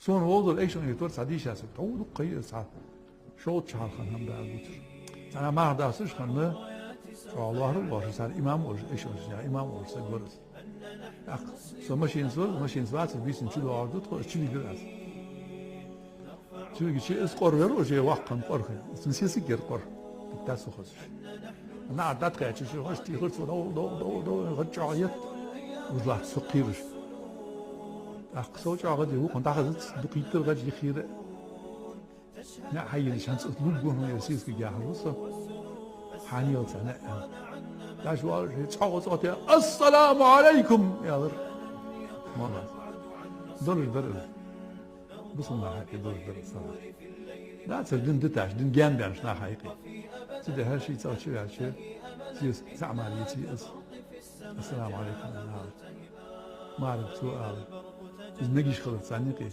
Sonra oldu ekşen yetör sadişa se. Tavuk kıyı sa. Şoğut çarхан hem daha budur. Sana mağdası şanlı. Allah'ın var. Sen imam olur. Ekşen ya imam olursa görürüz. Ak. So maşin var. Bizim çulu ordu. Çulu biraz. Çünkü şey eskor ver o şey vakkan korku. Sinsiyesi ger kor. Diktat soğuz. أنا عدت كاتش شو هشتي خلص دو غتشعيط وطلعت سقيرش أقصى غادي هو كنت أخذت دقيقة غادي خير لا حي اللي شانس أطلب جون يسيس كي جاه الوصة حاني وصنع لا شو تشاو صوتي السلام عليكم يا ذر ما ضر بس ما حكي ضر صراحة لا تسدين دتاش دين جان بيانش لا حقيقي تدي هالشي تسوي شو هالشي عمليتي السلام عليكم ما عرفت سؤال نجيش خلص عنيقي